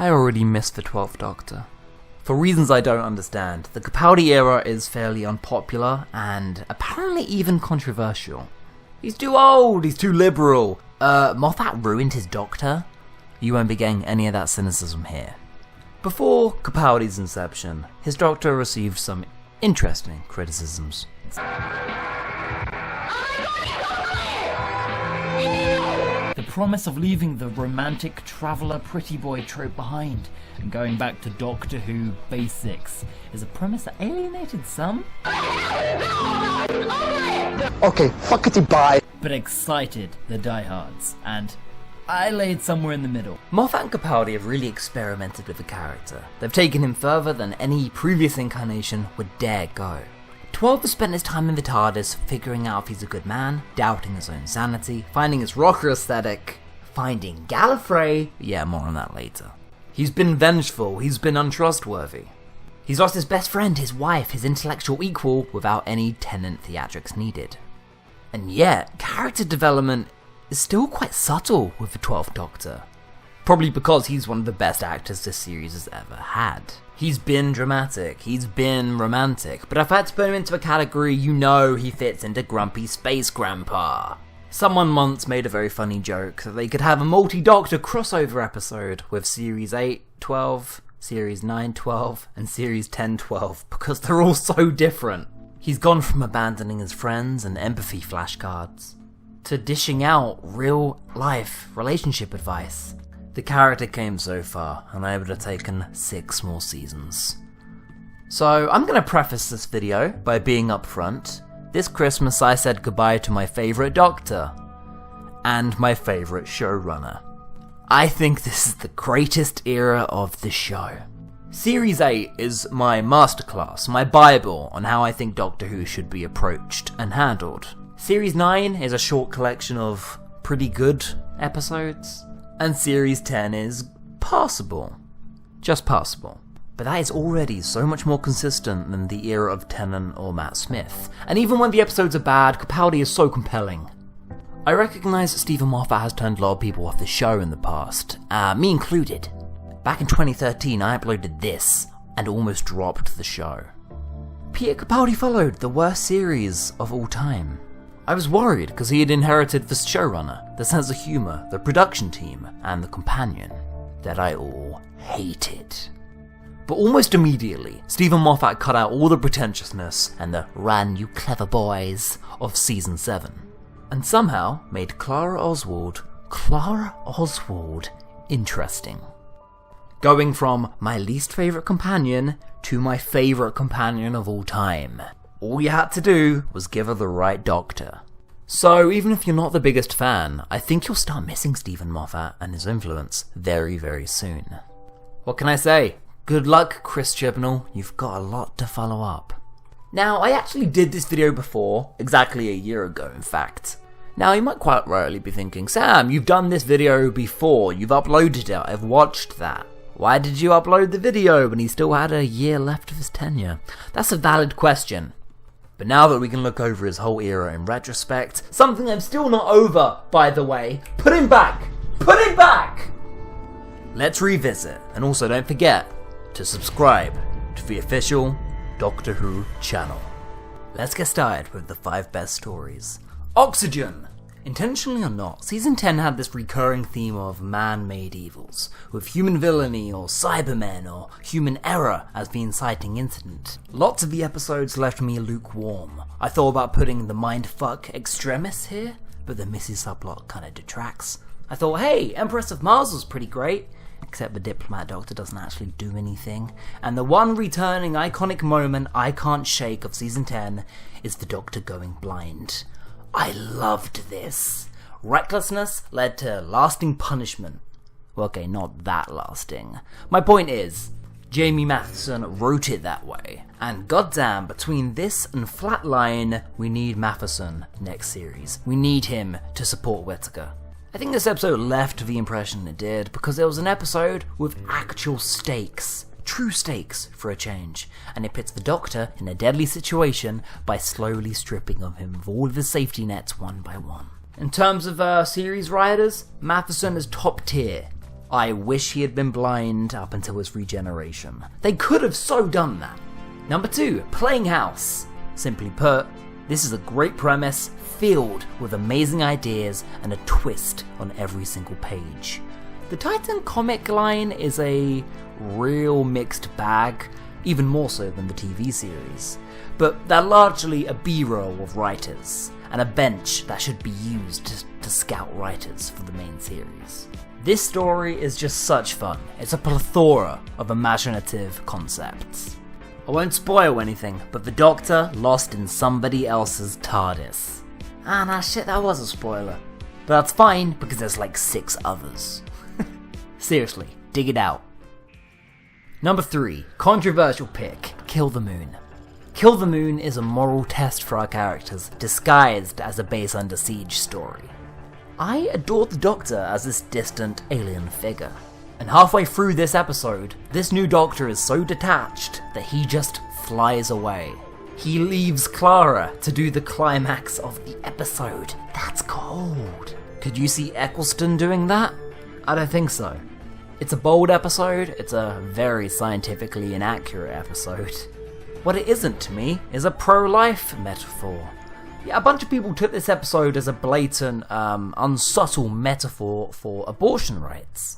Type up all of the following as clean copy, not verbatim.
I already missed the 12th Doctor. For reasons I don't understand, the Capaldi era is fairly unpopular and apparently even controversial. He's too old, he's too liberal. Moffat ruined his Doctor? You won't be getting any of that cynicism here. Before Capaldi's inception, his Doctor received some interesting criticisms. The promise of leaving the romantic traveller pretty boy trope behind and going back to Doctor Who basics is a premise that alienated some, okay, fuckity bye, but excited the diehards, and I laid somewhere in the middle. Moffat and Capaldi have really experimented with the character. They've taken him further than any previous incarnation would dare go. 12 has spent his time in the TARDIS figuring out if he's a good man, doubting his own sanity, finding his rocker aesthetic, finding Gallifrey. Yeah, more on that later. He's been vengeful, he's been untrustworthy. He's lost his best friend, his wife, his intellectual equal without any Tennant theatrics needed. And yet, character development is still quite subtle with the 12th Doctor. Probably because he's one of the best actors this series has ever had. He's been dramatic, he's been romantic, but if I had to put him into a category, you know he fits into Grumpy Space Grandpa. Someone once made a very funny joke that they could have a multi-Doctor crossover episode with Series 8, 12, Series 9, 12, and Series 10, 12, because they're all so different. He's gone from abandoning his friends and empathy flashcards to dishing out real-life relationship advice. The character came so far, and I would have taken 6 more seasons. So, I'm going to preface this video by being upfront. This Christmas I said goodbye to my favourite Doctor, and my favourite showrunner. I think this is the greatest era of the show. Series 8 is my masterclass, my bible on how I think Doctor Who should be approached and handled. Series 9 is a short collection of pretty good episodes. And Series 10 is passable. Just passable. But that is already so much more consistent than the era of Tennant or Matt Smith. And even when the episodes are bad, Capaldi is so compelling. I recognise that Stephen Moffat has turned a lot of people off the show in the past, me included. Back in 2013 I uploaded this, and almost dropped the show. Peter Capaldi followed the worst series of all time. I was worried because he had inherited the showrunner, the sense of humour, the production team, and the companion that I all hated. But almost immediately, Stephen Moffat cut out all the pretentiousness and the "ran you clever boys" of season 7, and somehow made Clara Oswald interesting. Going from my least favourite companion to my favourite companion of all time. All you had to do was give her the right Doctor. So even if you're not the biggest fan, I think you'll start missing Stephen Moffat and his influence very, very soon. What can I say? Good luck, Chris Chibnall, you've got a lot to follow up. Now, I actually did this video before, exactly a year ago in fact. Now, you might quite rightly be thinking, Sam, you've done this video before, you've uploaded it, I've watched that. Why did you upload the video when he still had a year left of his tenure? That's a valid question. But now that we can look over his whole era in retrospect, something I'm still not over, by the way, put him back! Put him back! Let's revisit, and also don't forget to subscribe to the official Doctor Who channel. Let's get started with the 5 best stories. Oxygen! Intentionally or not, Season 10 had this recurring theme of man-made evils, with human villainy or cybermen or human error as the inciting incident. Lots of the episodes left me lukewarm. I thought about putting the mindfuck extremis here, but the Missy subplot kinda detracts. I thought, hey, Empress of Mars was pretty great, except the Diplomat Doctor doesn't actually do anything. And the one returning iconic moment I can't shake of Season 10 is the Doctor going blind. I loved this. Recklessness led to lasting punishment. Well, okay, not that lasting. My point is, Jamie Matheson wrote it that way. And goddamn, between this and Flatline, we need Matheson next series. We need him to support Whittaker. I think this episode left the impression it did because it was an episode with actual stakes. True stakes for a change, and it puts the Doctor in a deadly situation by slowly stripping of him of all of his safety nets one by one. In terms of series writers, Matheson is top tier. I wish he had been blind up until his regeneration. They could have so done that. Number 2, playing house. Simply put, this is a great premise filled with amazing ideas and a twist on every single page. The Titan comic line is a real mixed bag, even more so than the TV series, but they're largely a B-roll of writers, and a bench that should be used to scout writers for the main series. This story is just such fun. It's a plethora of imaginative concepts. I won't spoil anything, but the Doctor lost in somebody else's TARDIS. Ah, nah, shit, that was a spoiler. But that's fine, because there's like 6 others. Seriously, dig it out. Number 3, controversial pick, Kill the Moon. Kill the Moon is a moral test for our characters, disguised as a base under siege story. I adored the Doctor as this distant alien figure. And halfway through this episode, this new Doctor is so detached that he just flies away. He leaves Clara to do the climax of the episode. That's cold. Could you see Eccleston doing that? I don't think so. It's a bold episode, it's a very scientifically inaccurate episode. What it isn't to me is a pro-life metaphor. Yeah, a bunch of people took this episode as a blatant, unsubtle metaphor for abortion rights.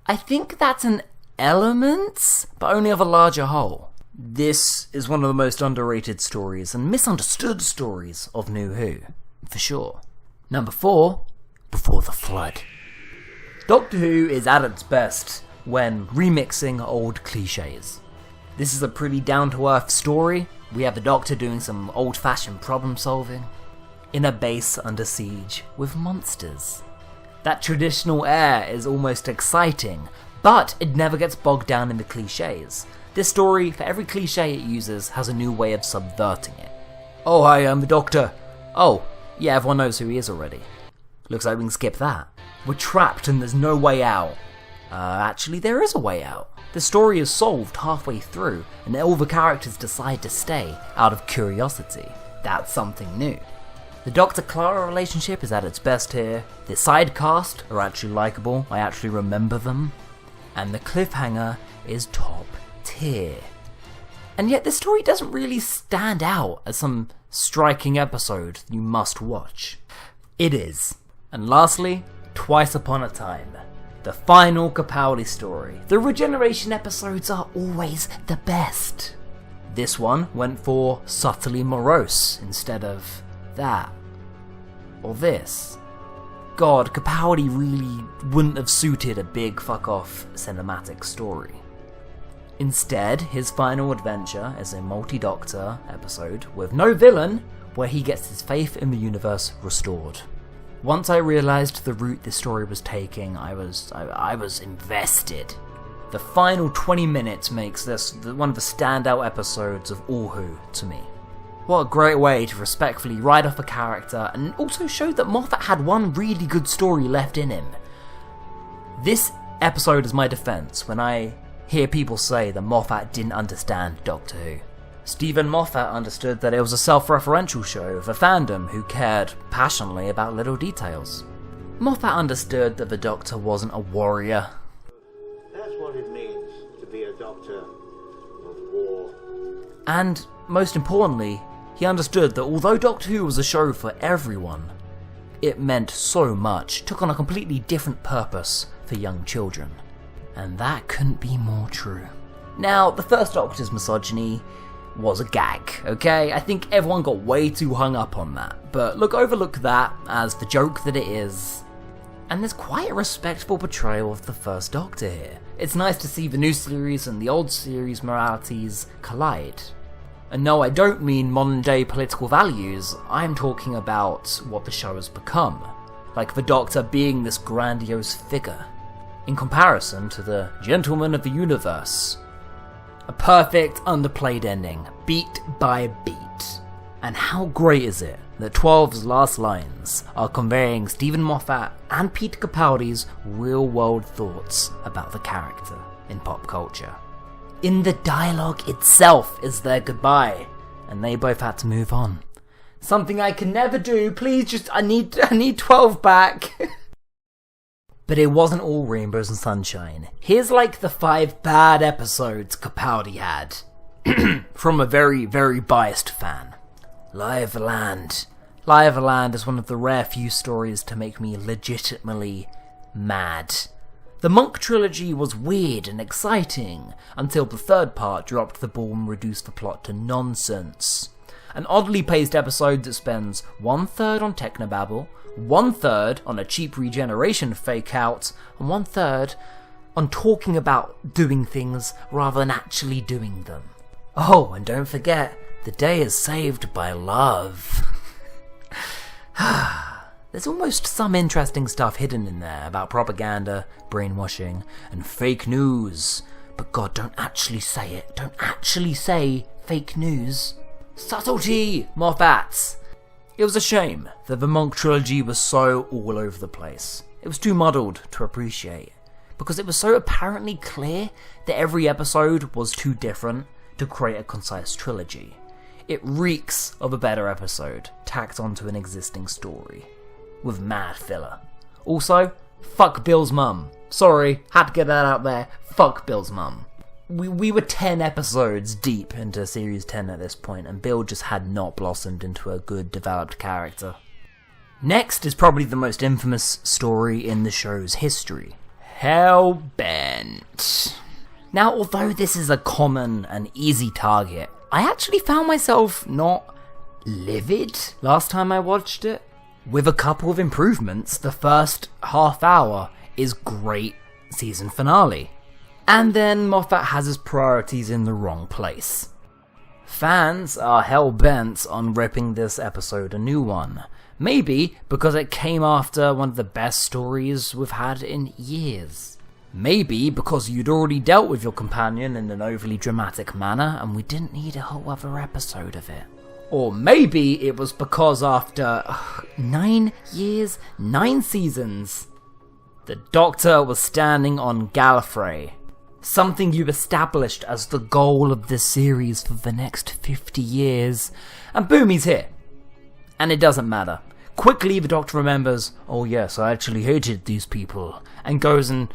I think that's an element, but only of a larger whole. This is one of the most underrated stories and misunderstood stories of New Who, for sure. Number 4, Before the Flood. Doctor Who is at its best when remixing old cliches. This is a pretty down-to-earth story. We have the Doctor doing some old-fashioned problem-solving in a base under siege with monsters. That traditional air is almost exciting, but it never gets bogged down in the cliches. This story, for every cliche it uses, has a new way of subverting it. Oh, hi, I'm the Doctor. Oh, yeah, everyone knows who he is already. Looks like we can skip that. We're trapped and there's no way out. Actually, there is a way out. The story is solved halfway through, and all the characters decide to stay out of curiosity. That's something new. The Doctor-Clara relationship is at its best here. The side cast are actually likeable, I actually remember them. And the cliffhanger is top tier. And yet this story doesn't really stand out as some striking episode you must watch. It is. And lastly, Twice Upon a Time. The final Capaldi story. The regeneration episodes are always the best. This one went for subtly morose instead of that. Or this. God, Capaldi really wouldn't have suited a big fuck-off cinematic story. Instead, his final adventure is a multi-Doctor episode with no villain, where he gets his faith in the universe restored. Once I realised the route this story was taking, I was invested. The final 20 minutes makes this one of the standout episodes of All Who to me. What a great way to respectfully write off a character and also show that Moffat had one really good story left in him. This episode is my defence when I hear people say that Moffat didn't understand Doctor Who. Stephen Moffat understood that it was a self-referential show of a fandom who cared passionately about little details. Moffat understood that the Doctor wasn't a warrior. That's what it means to be a Doctor of War. And, most importantly, he understood that although Doctor Who was a show for everyone, it meant so much, took on a completely different purpose for young children. And that couldn't be more true. Now, the first Doctor's misogyny was a gag, okay? I think everyone got way too hung up on that, but overlook that as the joke that it is. And there's quite a respectable portrayal of the first Doctor here. It's nice to see the new series and the old series moralities collide. And no, I don't mean modern day political values, I'm talking about what the show has become. Like the Doctor being this grandiose figure, in comparison to the Gentleman of the Universe. A perfect, underplayed ending, beat by beat. And how great is it that 12's last lines are conveying Stephen Moffat and Peter Capaldi's real-world thoughts about the character in pop culture. In the dialogue itself is their goodbye, and they both had to move on. Something I can never do, please I need 12 back. But it wasn't all rainbows and sunshine. Here's like the 5 bad episodes Capaldi had. From a very, very biased fan. Lie of the Land. Lie of the Land is one of the rare few stories to make me legitimately mad. The Monk trilogy was weird and exciting, until the 3rd part dropped the ball and reduced the plot to nonsense. An oddly paced episode that spends 1/3 on technobabble, 1/3 on a cheap regeneration fake-out, and 1/3 on talking about doing things rather than actually doing them. Oh, and don't forget, the day is saved by love. There's almost some interesting stuff hidden in there about propaganda, brainwashing, and fake news. But God, don't actually say it. Don't actually say fake news. Subtlety, Moffats. It was a shame that the Monk trilogy was so all over the place. It was too muddled to appreciate, because it was so apparently clear that every episode was too different to create a concise trilogy. It reeks of a better episode, tacked onto an existing story, with mad filler. Also, fuck Bill's mum. Sorry, had to get that out there. Fuck Bill's mum. We were 10 episodes deep into Series 10 at this point, and Bill just had not blossomed into a good developed character. Next is probably the most infamous story in the show's history. Hellbent. Now, although this is a common and easy target, I actually found myself not livid last time I watched it. With a couple of improvements, the first half hour is great season finale. And then Moffat has his priorities in the wrong place. Fans are hell-bent on ripping this episode a new one. Maybe because it came after one of the best stories we've had in years. Maybe because you'd already dealt with your companion in an overly dramatic manner and we didn't need a whole other episode of it. Or maybe it was because after 9 years, 9 seasons, the Doctor was standing on Gallifrey. Something you established as the goal of this series for the next 50 years. And boom, he's here. And it doesn't matter. Quickly, the Doctor remembers, oh yes, I actually hated these people, and goes and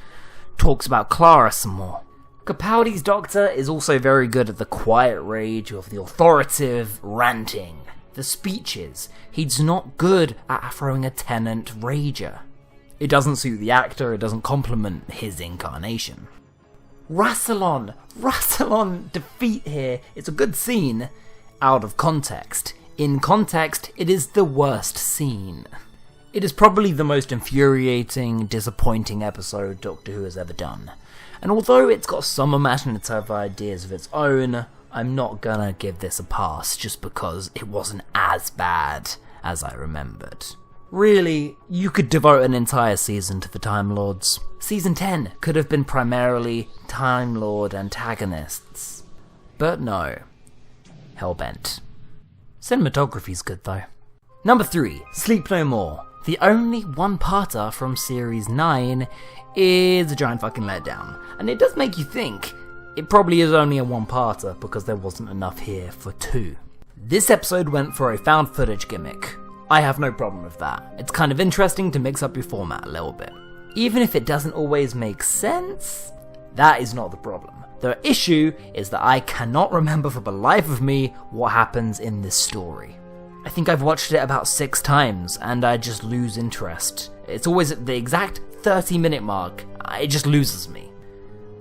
talks about Clara some more. Capaldi's Doctor is also very good at the quiet rage of the authoritative ranting, the speeches. He's not good at throwing a Tennant rager. It doesn't suit the actor, it doesn't complement his incarnation. Rassilon defeat here, it's a good scene, out of context. In context, it is the worst scene. It is probably the most infuriating, disappointing episode Doctor Who has ever done. And although it's got some imaginative ideas of its own, I'm not gonna give this a pass just because it wasn't as bad as I remembered. Really, you could devote an entire season to the Time Lords. Season 10 could have been primarily Time Lord antagonists. But no. Hellbent. Cinematography's good though. Number 3, Sleep No More. The only one-parter from Series 9 is a giant fucking letdown. And it does make you think it probably is only a one-parter because there wasn't enough here for 2. This episode went for a found footage gimmick. I have no problem with that. It's kind of interesting to mix up your format a little bit. Even if it doesn't always make sense, that is not the problem. The issue is that I cannot remember for the life of me what happens in this story. I think I've watched it about 6 times and I just lose interest. It's always at the exact 30-minute mark. It just loses me.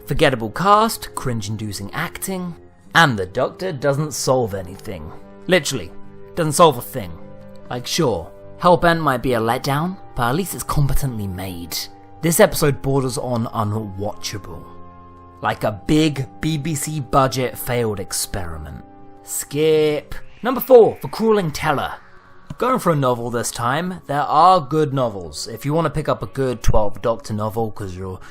Forgettable cast, cringe-inducing acting, and the Doctor doesn't solve anything. Literally, doesn't solve a thing. Like sure, Hellbent might be a letdown, but at least it's competently made. This episode borders on unwatchable. Like a big BBC budget failed experiment. Skip. Number 4, The Crawling Terror. Going for a novel this time. There are good novels. If you want to pick up a good 12th Doctor novel because you'll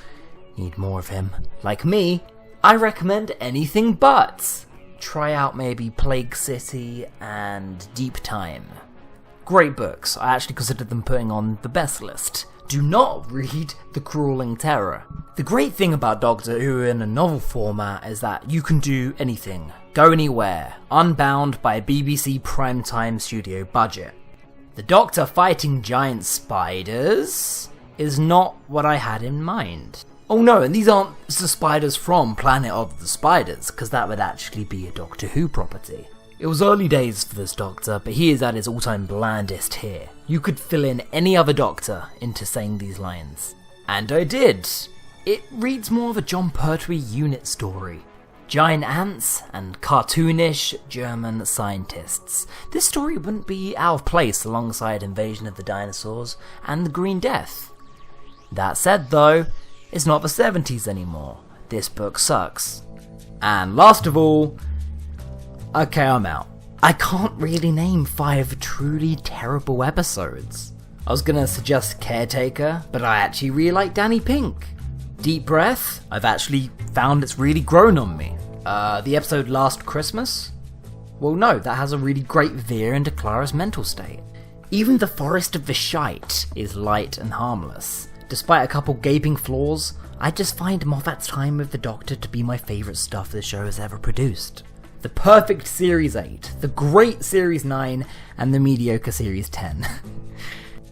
need more of him, like me, I recommend anything but. Try out maybe Plague City and Deep Time. Great books. I actually considered them putting on the best list. Do not read The Crawling Terror. The great thing about Doctor Who in a novel format is that you can do anything, go anywhere, unbound by a BBC primetime studio budget. The Doctor fighting giant spiders? is not what I had in mind. Oh no, and these aren't the spiders from Planet of the Spiders, because that would actually be a Doctor Who property. It was early days for this Doctor, but he is at his all-time blandest here. You could fill in any other Doctor into saying these lines. And I did. It reads more of a John Pertwee unit story. Giant ants and cartoonish German scientists. This story wouldn't be out of place alongside Invasion of the Dinosaurs and the Green Death. That said though, it's not the 70s anymore. This book sucks. And last of all, okay, I'm out. I can't really name 5 truly terrible episodes. I was gonna suggest Caretaker, but I actually really like Danny Pink. Deep Breath, I've actually found it's really grown on me. The episode Last Christmas? Well no, that has a really great veer into Clara's mental state. Even The Forest of the Shite is light and harmless. Despite a couple gaping flaws, I just find Moffat's time with the Doctor to be my favourite stuff the show has ever produced. The perfect Series 8, the great Series 9, and the mediocre Series 10.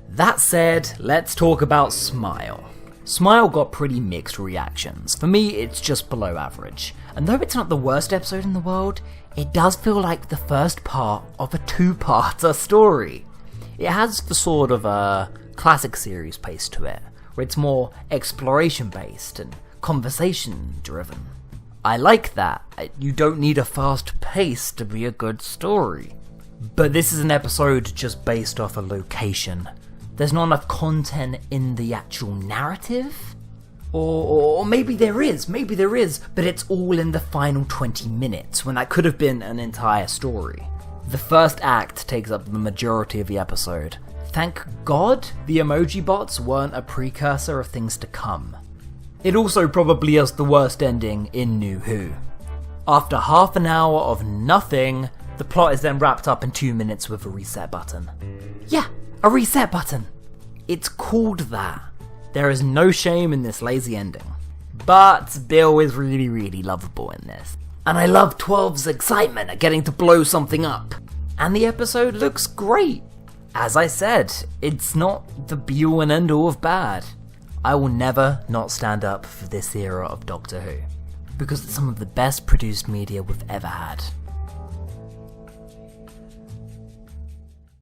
That said, let's talk about Smile. Smile got pretty mixed reactions. For me, it's just below average. And though it's not the worst episode in the world, it does feel like the first part of a 2-parter story. It has the sort of classic series pace to it, where it's more exploration based and conversation driven. I like that. You don't need a fast pace to be a good story. But this is an episode just based off a location. There's not enough content in the actual narrative? Or maybe there is, but it's all in the final 20 minutes, when that could have been an entire story. The first act takes up the majority of the episode. Thank God the emoji bots weren't a precursor of things to come. It also probably has the worst ending in New Who. After half an hour of nothing, the plot is then wrapped up in 2 minutes with a reset button. Yeah, a reset button. It's called that. There is no shame in this lazy ending. But Bill is really, really lovable in this. And I love 12's excitement at getting to blow something up. And the episode looks great. As I said, it's not the be-all and end-all of bad. I will never not stand up for this era of Doctor Who, because it's some of the best produced media we've ever had.